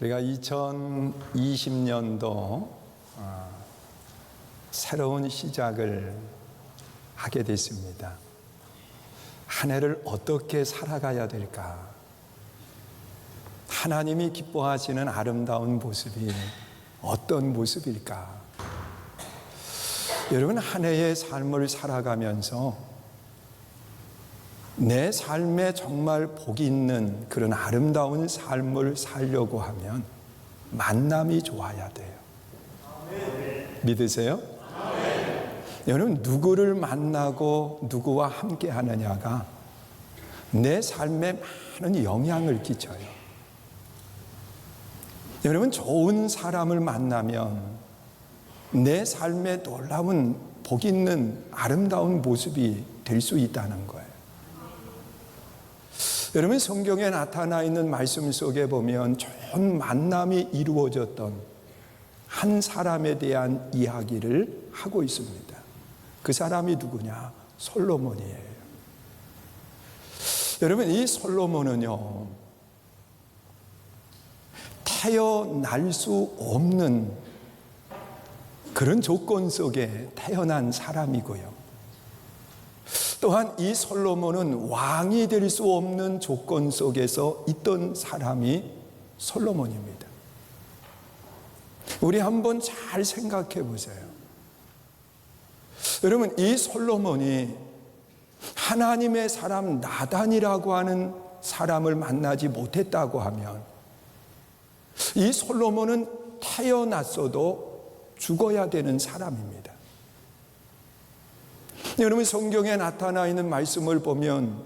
우리가 2020년도 새로운 시작을 하게 됐습니다. 한 해를 어떻게 살아가야 될까? 하나님이 기뻐하시는 아름다운 모습이 어떤 모습일까? 여러분, 한 해의 삶을 살아가면서 내 삶에 정말 복이 있는 그런 아름다운 삶을 살려고 하면 만남이 좋아야 돼요. 믿으세요? 여러분, 누구를 만나고 누구와 함께 하느냐가 내 삶에 많은 영향을 끼쳐요. 여러분, 좋은 사람을 만나면 내 삶에 놀라운 복 있는 아름다운 모습이 될 수 있다는 거예요. 여러분, 성경에 나타나 있는 말씀 속에 보면 좋은 만남이 이루어졌던 한 사람에 대한 이야기를 하고 있습니다. 그 사람이 누구냐? 솔로몬이에요. 여러분, 이 솔로몬은요, 태어날 수 없는 그런 조건 속에 태어난 사람이고요. 또한 이 솔로몬은 왕이 될 수 없는 조건 속에서 있던 사람이 솔로몬입니다. 우리 한번 잘 생각해 보세요. 여러분, 이 솔로몬이 하나님의 사람 나단이라고 하는 사람을 만나지 못했다고 하면 이 솔로몬은 태어났어도 죽어야 되는 사람입니다. 여러분, 성경에 나타나 있는 말씀을 보면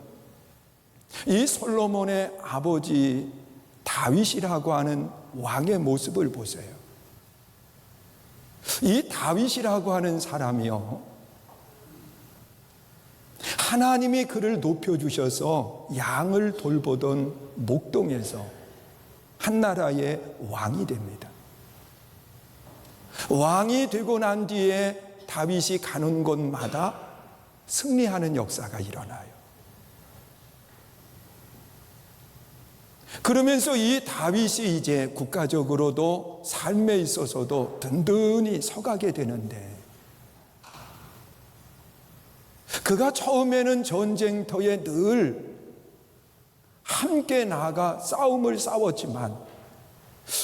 이 솔로몬의 아버지 다윗이라고 하는 왕의 모습을 보세요. 이 다윗이라고 하는 사람이요, 하나님이 그를 높여주셔서 양을 돌보던 목동에서 한 나라의 왕이 됩니다. 왕이 되고 난 뒤에 다윗이 가는 곳마다 승리하는 역사가 일어나요. 그러면서 이 다윗이 이제 국가적으로도 삶에 있어서도 든든히 서가게 되는데, 그가 처음에는 전쟁터에 늘 함께 나가 싸움을 싸웠지만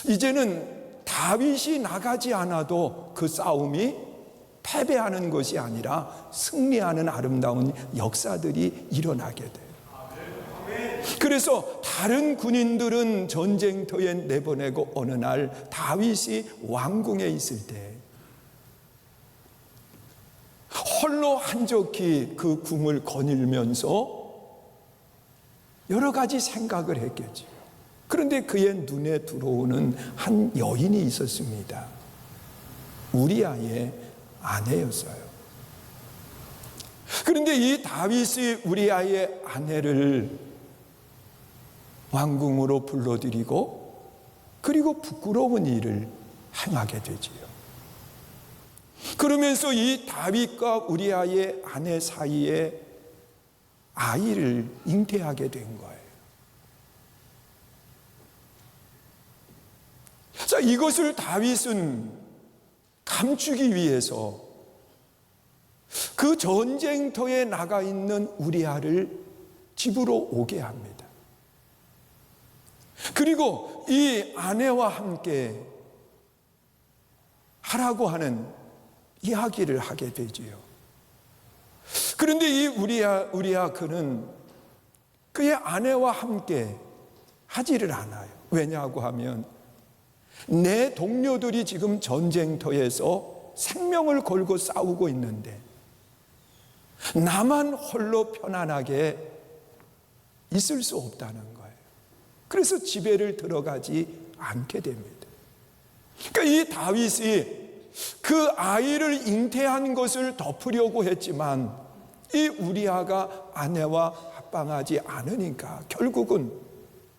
이제는 다윗이 나가지 않아도 그 싸움이 패배하는 것이 아니라 승리하는 아름다운 역사들이 일어나게 돼요. 그래서 다른 군인들은 전쟁터에 내보내고 어느 날 다윗이 왕궁에 있을 때 홀로 한적히 그 궁을 거닐면서 여러 가지 생각을 했겠죠. 그런데 그의 눈에 들어오는 한 여인이 있었습니다. 우리아의 아내였어요. 그런데 이 다윗이 우리아의 아내를 왕궁으로 불러들이고 그리고 부끄러운 일을 행하게 되지요. 그러면서 이 다윗과 우리아의 아내 사이에 아이를 잉태하게 된 거예요. 자, 이것을 다윗은 감추기 위해서 그 전쟁터에 나가 있는 우리아를 집으로 오게 합니다. 그리고 이 아내와 함께 하라고 하는 이야기를 하게 되지요. 그런데 이 우리아 그는 그의 아내와 함께 하지를 않아요. 왜냐하고 하면 내 동료들이 지금 전쟁터에서 생명을 걸고 싸우고 있는데 나만 홀로 편안하게 있을 수 없다는 거예요. 그래서 집에를 들어가지 않게 됩니다. 그러니까 이 다윗이 그 아이를 잉태한 것을 덮으려고 했지만 이 우리아가 아내와 합방하지 않으니까 결국은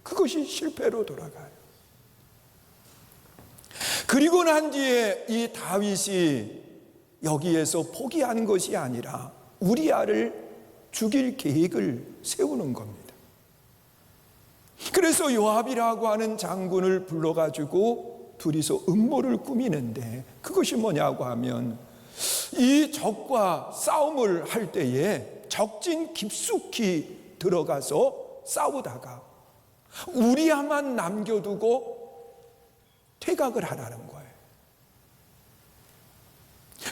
그것이 실패로 돌아가요. 그리고 난 뒤에 이 다윗이 여기에서 포기하는 것이 아니라 우리아를 죽일 계획을 세우는 겁니다. 그래서 요압이라고 하는 장군을 불러가지고 둘이서 음모를 꾸미는데, 그것이 뭐냐고 하면 이 적과 싸움을 할 때에 적진 깊숙이 들어가서 싸우다가 우리야만 남겨두고 퇴각을 하라는 거예요.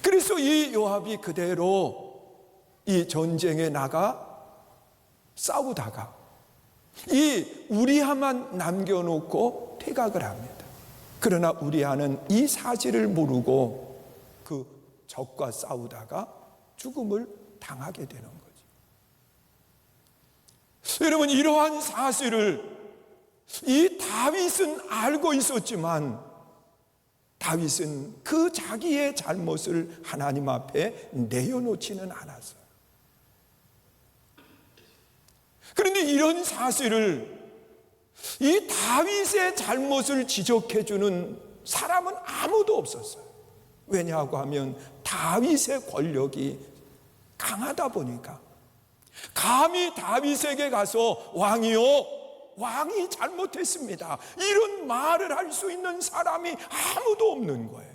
그래서 이 요압이 그대로 이 전쟁에 나가 싸우다가 이 우리야만 남겨놓고 퇴각을 합니다. 그러나 우리야는 이 사실을 모르고 그 적과 싸우다가 죽음을 당하게 되는 거죠. 여러분, 이러한 사실을 이 다윗은 알고 있었지만 다윗은 그 자기의 잘못을 하나님 앞에 내어놓지는 않았어요. 그런데 이런 사실을, 이 다윗의 잘못을 지적해주는 사람은 아무도 없었어요. 왜냐하고 하면 다윗의 권력이 강하다 보니까, 감히 다윗에게 가서 왕이요, 왕이 잘못했습니다, 이런 말을 할 수 있는 사람이 아무도 없는 거예요.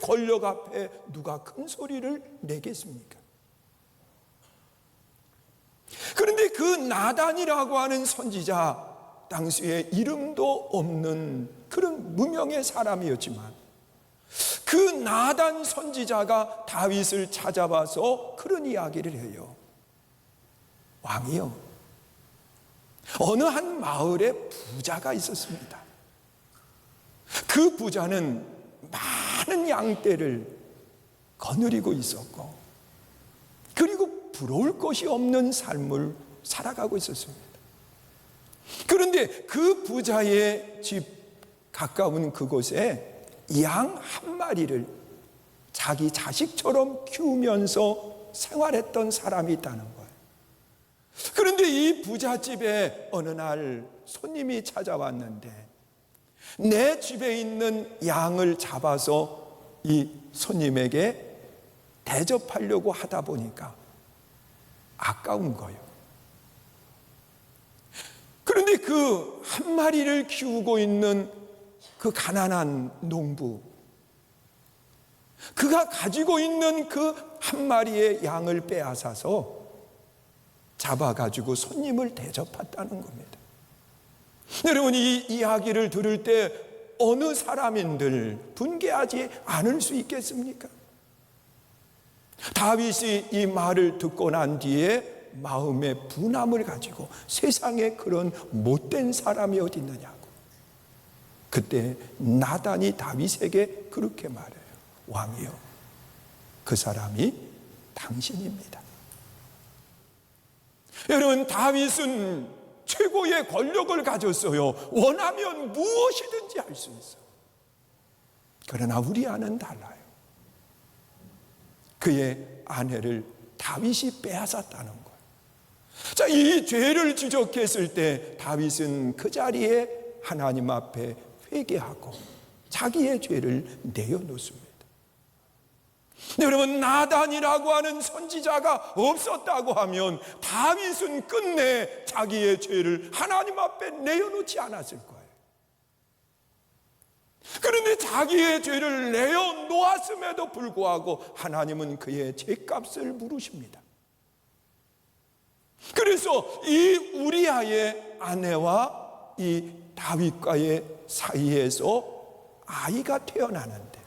권력 앞에 누가 큰 소리를 내겠습니까? 그런데 그 나단이라고 하는 선지자, 당시에 이름도 없는 그런 무명의 사람이었지만 그 나단 선지자가 다윗을 찾아와서 그런 이야기를 해요. 왕이요, 어느 한 마을에 부자가 있었습니다. 그 부자는 많은 양떼를 거느리고 있었고, 그리고 부러울 것이 없는 삶을 살아가고 있었습니다. 그런데 그 부자의 집 가까운 그곳에 양 한 마리를 자기 자식처럼 키우면서 생활했던 사람이 있다는 거예요. 그런데 이 부잣집에 어느 날 손님이 찾아왔는데, 내 집에 있는 양을 잡아서 이 손님에게 대접하려고 하다 보니까 아까운 거예요. 그런데 그 한 마리를 키우고 있는 그 가난한 농부, 그가 가지고 있는 그 한 마리의 양을 빼앗아서 잡아가지고 손님을 대접했다는 겁니다. 여러분, 이 이야기를 들을 때 어느 사람인들 분개하지 않을 수 있겠습니까? 다윗이 이 말을 듣고 난 뒤에 마음의 분함을 가지고, 세상에 그런 못된 사람이 어디 있느냐고. 그때 나단이 다윗에게 그렇게 말해요. 왕이요, 그 사람이 당신입니다. 여러분, 다윗은 최고의 권력을 가졌어요. 원하면 무엇이든지 할 수 있어요. 그러나 우리와는 달라요. 그의 아내를 다윗이 빼앗았다는 거예요. 자, 이 죄를 지적했을 때 다윗은 그 자리에 하나님 앞에 회개하고 자기의 죄를 내어놓습니다. 여러분, 나단이라고 하는 선지자가 없었다고 하면 다윗은 끝내 자기의 죄를 하나님 앞에 내어놓지 않았을 거예요. 그런데 자기의 죄를 내어놓았음에도 불구하고 하나님은 그의 죄값을 물으십니다. 그래서 이 우리아의 아내와 이 다윗과의 사이에서 아이가 태어나는데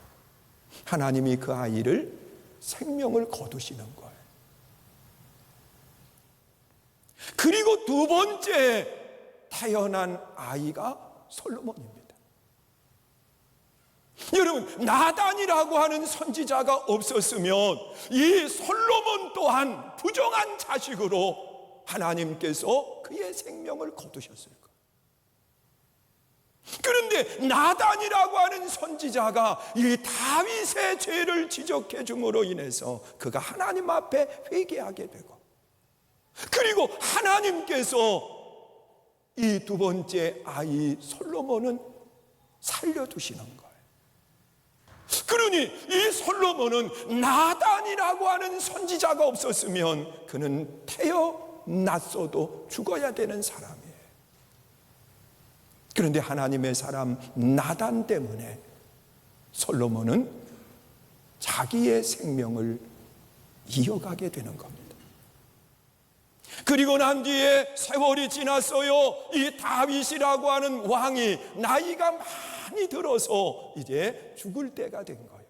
하나님이 그 아이를 생명을 거두시는 거예요. 그리고 두 번째 태어난 아이가 솔로몬입니다. 여러분, 나단이라고 하는 선지자가 없었으면 이 솔로몬 또한 부정한 자식으로 하나님께서 그의 생명을 거두셨을 거예요. 그런데 나단이라고 하는 선지자가 이 다윗의 죄를 지적해 줌으로 인해서 그가 하나님 앞에 회개하게 되고, 그리고 하나님께서 이 두 번째 아이 솔로몬은 살려두시는 거예요. 그러니 이 솔로몬은 나단이라고 하는 선지자가 없었으면 그는 태어났어도 죽어야 되는 사람이에요. 그런데 하나님의 사람 나단 때문에 솔로몬은 자기의 생명을 이어가게 되는 겁니다. 그리고 난 뒤에 세월이 지났어요. 이 다윗이라고 하는 왕이 나이가 많이 들어서 이제 죽을 때가 된 거예요.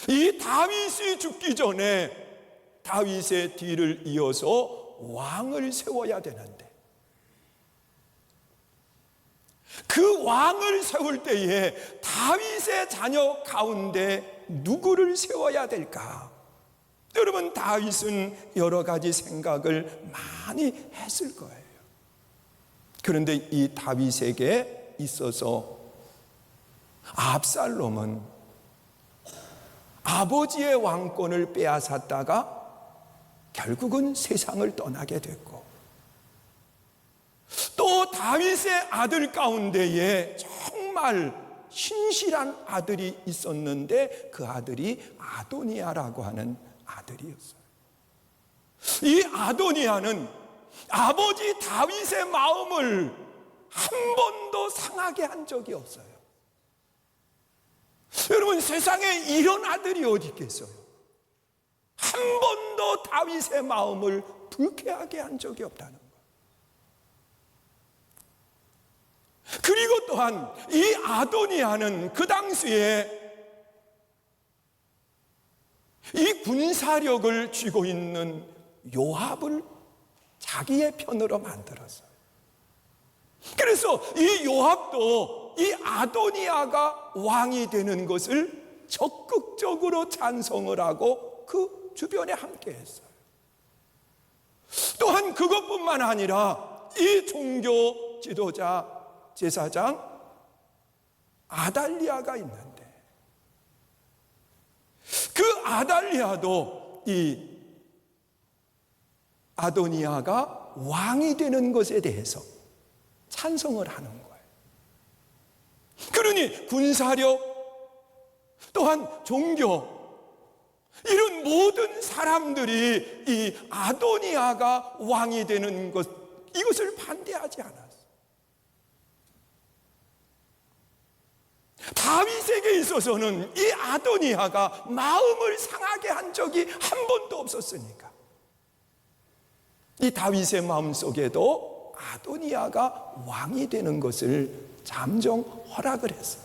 이 다윗이 죽기 전에 다윗의 뒤를 이어서 왕을 세워야 되는데, 그 왕을 세울 때에 다윗의 자녀 가운데 누구를 세워야 될까? 여러분, 다윗은 여러 가지 생각을 많이 했을 거예요. 그런데 이 다윗에게 있어서 압살롬은 아버지의 왕권을 빼앗았다가 결국은 세상을 떠나게 됐고, 또 다윗의 아들 가운데에 정말 신실한 아들이 있었는데 그 아들이 아도니아라고 하는 아들이었어요. 이 아도니아는 아버지 다윗의 마음을 한 번도 상하게 한 적이 없어요. 여러분, 세상에 이런 아들이 어디 있겠어요? 한 번도 다윗의 마음을 불쾌하게 한 적이 없다는 거예요. 그리고 또한 이 아도니아는 그 당시에 이 군사력을 쥐고 있는 요압을 자기의 편으로 만들었어요. 그래서 이 요압도 이 아도니아가 왕이 되는 것을 적극적으로 찬성을 하고 그 주변에 함께 했어요. 또한 그것뿐만 아니라 이 종교 지도자 제사장 아달리아가 있는데, 그 아달리아도 이 아도니아가 왕이 되는 것에 대해서 찬성을 하는 거예요. 그러니 군사력, 또한 종교, 이런 모든 사람들이 이 아도니아가 왕이 되는 것, 이것을 반대하지 않았어요. 다윗에게 있어서는 이 아도니아가 마음을 상하게 한 적이 한 번도 없었으니까 이 다윗의 마음속에도 아도니아가 왕이 되는 것을 잠정 허락을 했어요.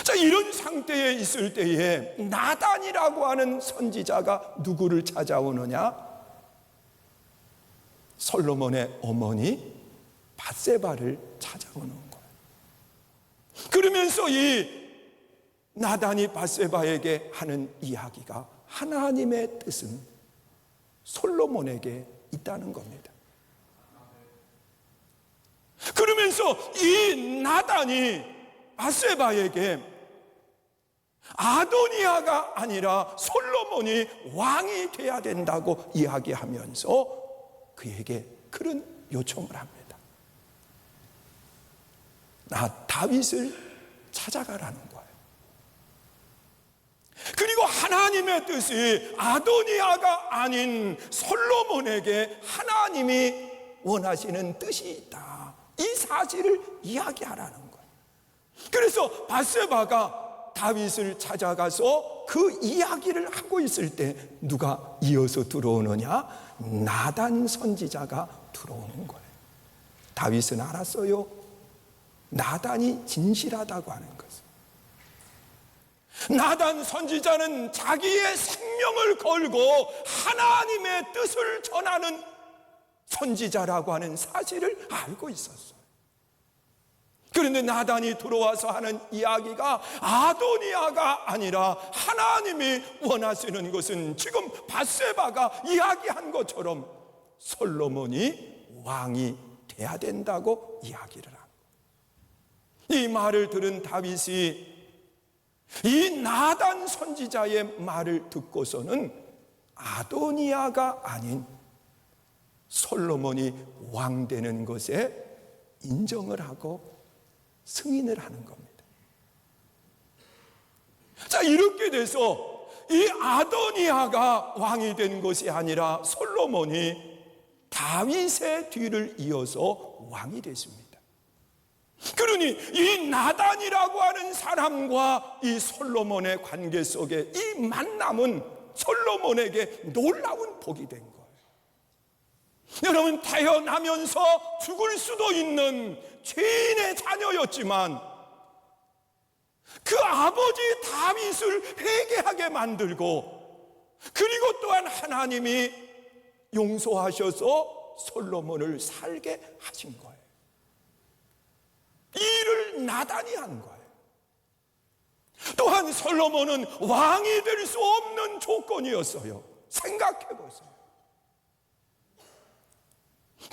자, 이런 상태에 있을 때에 나단이라고 하는 선지자가 누구를 찾아오느냐? 솔로몬의 어머니 밧세바를 찾아오는 거예요. 그러면서 이 나단이 밧세바에게 하는 이야기가 하나님의 뜻은 솔로몬에게 있다는 겁니다. 그러면서 이 나단이 밧세바에게 아도니아가 아니라 솔로몬이 왕이 돼야 된다고 이야기하면서 그에게 그런 요청을 합니다. 나 다윗을 찾아가라는 거예요. 그리고 하나님의 뜻이 아도니아가 아닌 솔로몬에게 하나님이 원하시는 뜻이 있다, 이 사실을 이야기하라는 거예요. 그래서 밧세바가 다윗을 찾아가서 그 이야기를 하고 있을 때 누가 이어서 들어오느냐? 나단 선지자가 들어오는 거예요. 다윗은 알았어요. 나단이 진실하다고 하는 것을. 나단 선지자는 자기의 생명을 걸고 하나님의 뜻을 전하는 선지자라고 하는 사실을 알고 있었어요. 그런데 나단이 들어와서 하는 이야기가 아도니아가 아니라 하나님이 원하시는 것은 지금 밧세바가 이야기한 것처럼 솔로몬이 왕이 돼야 된다고 이야기를 합니다. 이 말을 들은 다윗이 이 나단 선지자의 말을 듣고서는 아도니아가 아닌 솔로몬이 왕 되는 것에 인정을 하고 승인을 하는 겁니다. 자, 이렇게 돼서 이 아도니아가 왕이 된 것이 아니라 솔로몬이 다윗의 뒤를 이어서 왕이 됐습니다. 그러니 이 나단이라고 하는 사람과 이 솔로몬의 관계 속에 이 만남은 솔로몬에게 놀라운 복이 된 거예요. 여러분, 태어나면서 죽을 수도 있는 죄인의 자녀였지만 그 아버지 다윗을 회개하게 만들고, 그리고 또한 하나님이 용서하셔서 솔로몬을 살게 하신 거예요. 이 일을 나단이 한 거예요. 또한 솔로몬은 왕이 될 수 없는 조건이었어요. 생각해 보세요.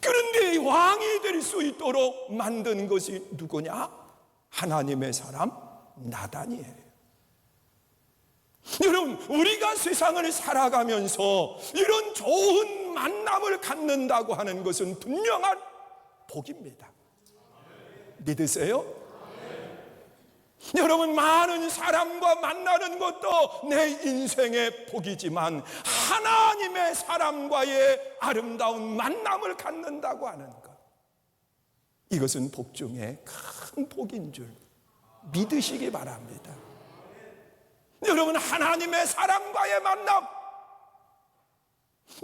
그런데 왕이 될 수 있도록 만든 것이 누구냐? 하나님의 사람 나단이에요. 여러분, 우리가 세상을 살아가면서 이런 좋은 만남을 갖는다고 하는 것은 분명한 복입니다. 믿으세요? 여러분, 많은 사람과 만나는 것도 내 인생의 복이지만 하나님의 사람과의 아름다운 만남을 갖는다고 하는 것, 이것은 복 중에 큰 복인 줄 믿으시기 바랍니다. 여러분, 하나님의 사람과의 만남,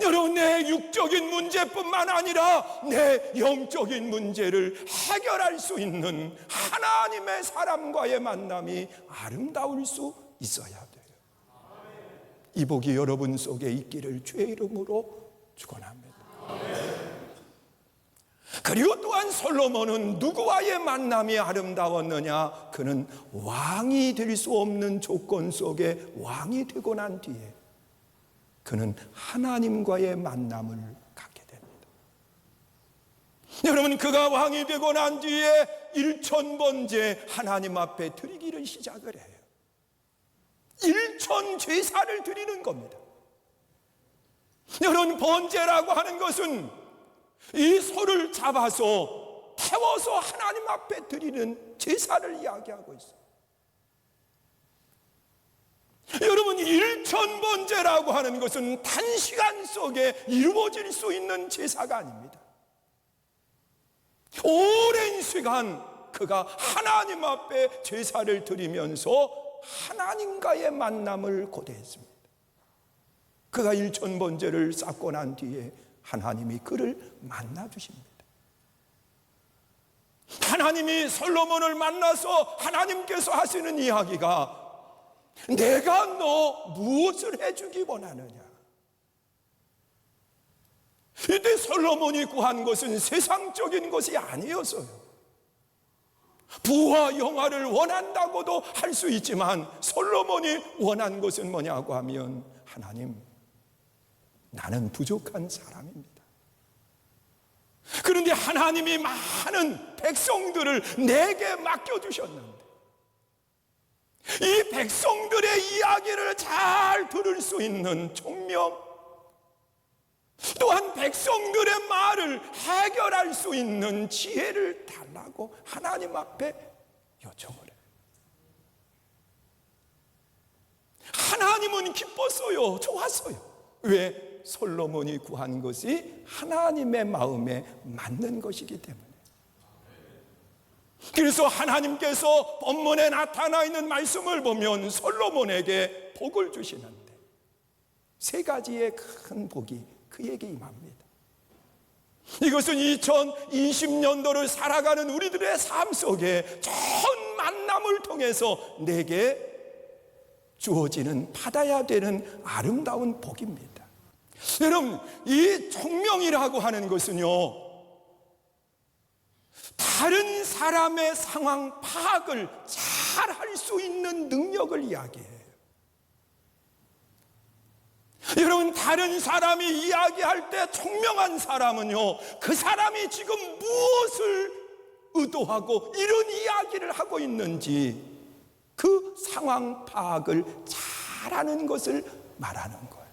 여러분, 내 육적인 문제뿐만 아니라 내 영적인 문제를 해결할 수 있는 하나님의 사람과의 만남이 아름다울 수 있어야 돼요. 이 복이 여러분 속에 있기를 주의 이름으로 축원합니다. 그리고 또한 솔로몬은 누구와의 만남이 아름다웠느냐? 그는 왕이 될 수 없는 조건 속에 왕이 되고 난 뒤에 그는 하나님과의 만남을 갖게 됩니다. 여러분, 그가 왕이 되고 난 뒤에 1000번째 하나님 앞에 드리기를 시작을 해요. 1000 제사를 드리는 겁니다. 여러분, 번제라고 하는 것은 이 소를 잡아서 태워서 하나님 앞에 드리는 제사를 이야기하고 있어요. 여러분, 1000번제라고 하는 것은 단시간 속에 이루어질 수 있는 제사가 아닙니다. 오랜 시간 그가 하나님 앞에 제사를 드리면서 하나님과의 만남을 고대했습니다. 그가 1000번제를 쌓고 난 뒤에 하나님이 그를 만나 주십니다. 하나님이 솔로몬을 만나서 하나님께서 하시는 이야기가, 내가 너 무엇을 해주기 원하느냐? 이때 솔로몬이 구한 것은 세상적인 것이 아니었어요. 부와 영화를 원한다고도 할 수 있지만 솔로몬이 원한 것은 뭐냐고 하면, 하나님, 나는 부족한 사람입니다. 그런데 하나님이 많은 백성들을 내게 맡겨주셨는데 이 백성들의 이야기를 잘 들을 수 있는 총명, 또한 백성들의 말을 해결할 수 있는 지혜를 달라고 하나님 앞에 요청을 해요. 하나님은 기뻤어요. 좋았어요. 왜? 솔로몬이 구한 것이 하나님의 마음에 맞는 것이기 때문에. 그래서 하나님께서 본문에 나타나 있는 말씀을 보면 솔로몬에게 복을 주시는데 세 가지의 큰 복이 그에게 임합니다. 이것은 2020년도를 살아가는 우리들의 삶 속에 좋은 만남을 통해서 내게 주어지는, 받아야 되는 아름다운 복입니다. 여러분, 이 총명이라고 하는 것은요, 다른 사람의 상황 파악을 잘 할 수 있는 능력을 이야기해요. 여러분, 다른 사람이 이야기할 때 총명한 사람은요, 그 사람이 지금 무엇을 의도하고 이런 이야기를 하고 있는지 그 상황 파악을 잘하는 것을 말하는 거예요.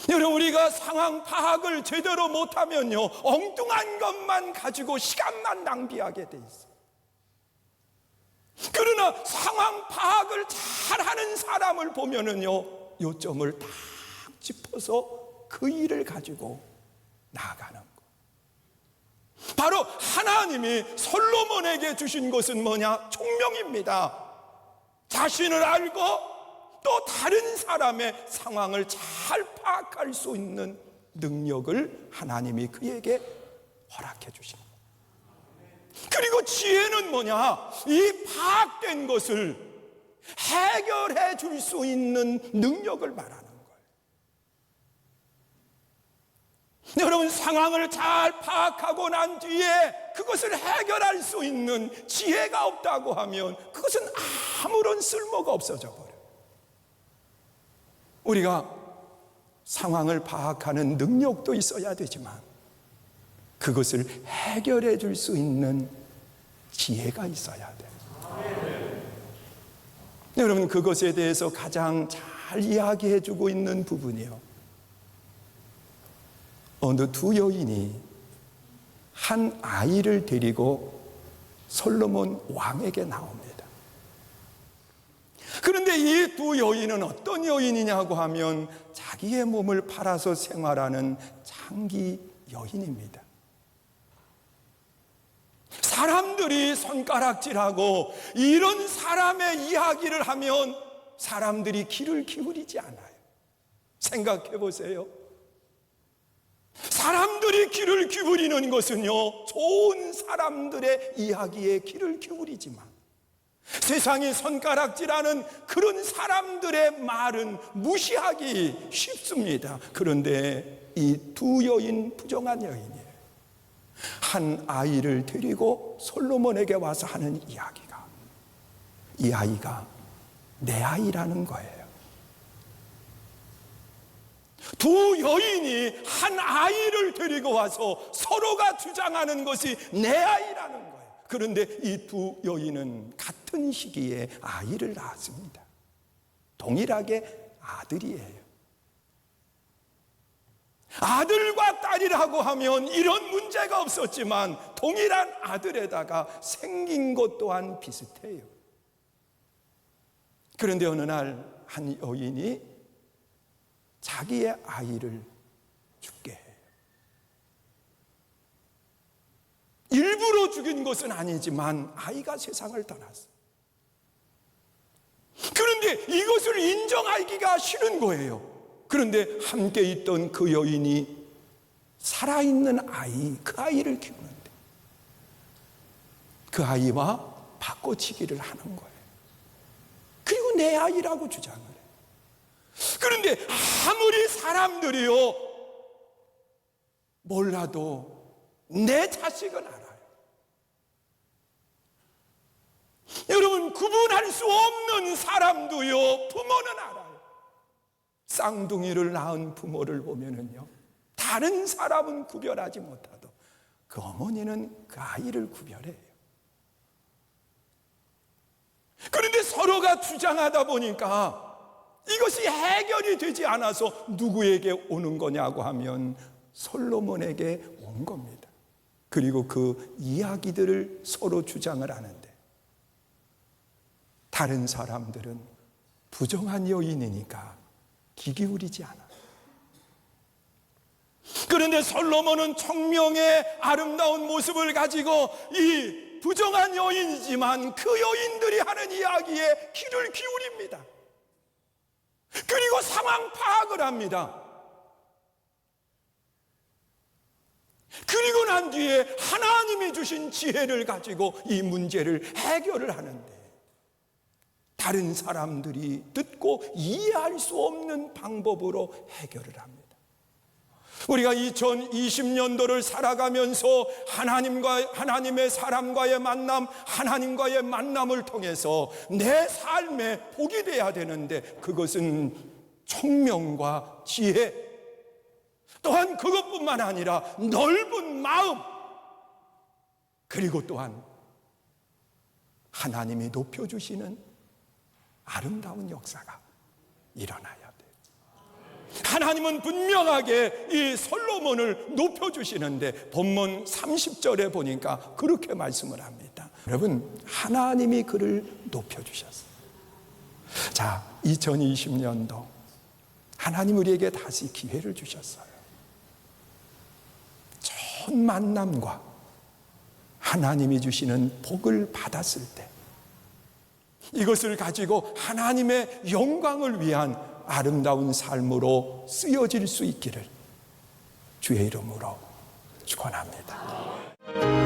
여러분, 우리가 상황 파악을 제대로 못하면요, 엉뚱한 것만 가지고 시간만 낭비하게 돼 있어요. 그러나 상황 파악을 잘하는 사람을 보면은요, 요점을 딱 짚어서 그 일을 가지고 나아가는 것. 바로 하나님이 솔로몬에게 주신 것은 뭐냐? 총명입니다. 자신을 알고 또 다른 사람의 상황을 잘 파악할 수 있는 능력을 하나님이 그에게 허락해 주신 것. 그리고 지혜는 뭐냐? 이 파악된 것을 해결해 줄 수 있는 능력을 말하는 거예요. 여러분, 상황을 잘 파악하고 난 뒤에 그것을 해결할 수 있는 지혜가 없다고 하면 그것은 아무런 쓸모가 없어져 버려요. 우리가 상황을 파악하는 능력도 있어야 되지만 그것을 해결해 줄 수 있는 지혜가 있어야 돼요. 여러분, 그것에 대해서 가장 잘 이야기해 주고 있는 부분이요, 어느 두 여인이 한 아이를 데리고 솔로몬 왕에게 나옵니다. 그런데 이 두 여인은 어떤 여인이냐고 하면 자기의 몸을 팔아서 생활하는 장기 여인입니다. 사람들이 손가락질하고 이런 사람의 이야기를 하면 사람들이 귀를 기울이지 않아요. 생각해 보세요. 사람들이 귀를 기울이는 것은요, 좋은 사람들의 이야기에 귀를 기울이지만 세상이 손가락질하는 그런 사람들의 말은 무시하기 쉽습니다. 그런데 이 두 여인, 부정한 여인이에요. 한 아이를 데리고 솔로몬에게 와서 하는 이야기가, 이 아이가 내 아이라는 거예요. 두 여인이 한 아이를 데리고 와서 서로가 주장하는 것이 내 아이라는 거예요. 그런데 이 두 여인은 같은 시기에 아이를 낳았습니다. 동일하게 아들이에요. 아들과 딸이라고 하면 이런 문제가 없었지만 동일한 아들에다가 생긴 것 또한 비슷해요. 그런데 어느 날 한 여인이 자기의 아이를 죽게 해요. 일부러 죽인 것은 아니지만 아이가 세상을 떠났어요. 그런데 이것을 인정하기가 싫은 거예요. 그런데 함께 있던 그 여인이 살아있는 아이, 그 아이를 키우는데 그 아이와 바꿔치기를 하는 거예요. 그리고 내 아이라고 주장을 해요. 그런데 아무리 사람들이요 몰라도 내 자식은 알아요. 여러분, 구분할 수 없는 사람도요 부모는 알아요. 쌍둥이를 낳은 부모를 보면은요, 다른 사람은 구별하지 못하도 그 어머니는 그 아이를 구별해요. 그런데 서로가 주장하다 보니까 이것이 해결이 되지 않아서 누구에게 오는 거냐고 하면 솔로몬에게 온 겁니다. 그리고 그 이야기들을 서로 주장을 하는데 다른 사람들은 부정한 여인이니까 귀 기울이지 않아. 그런데 솔로몬은 청명의 아름다운 모습을 가지고 이 부정한 여인이지만 그 여인들이 하는 이야기에 귀를 기울입니다. 그리고 상황 파악을 합니다. 그리고 난 뒤에 하나님이 주신 지혜를 가지고 이 문제를 해결을 하는데 다른 사람들이 듣고 이해할 수 없는 방법으로 해결을 합니다. 우리가 2020년도를 살아가면서 하나님의 사람과의 만남, 하나님과의 만남을 통해서 내 삶에 복이 돼야 되는데 그것은 총명과 지혜, 또한 그것뿐만 아니라 넓은 마음, 그리고 또한 하나님이 높여주시는 아름다운 역사가 일어나야 돼요. 하나님은 분명하게 이 솔로몬을 높여주시는데 본문 30절에 보니까 그렇게 말씀을 합니다. 여러분, 하나님이 그를 높여주셨어요. 자, 2020년도 하나님 우리에게 다시 기회를 주셨어요. 첫 만남과 하나님이 주시는 복을 받았을 때 이것을 가지고 하나님의 영광을 위한 아름다운 삶으로 쓰여질 수 있기를 주의 이름으로 축원합니다.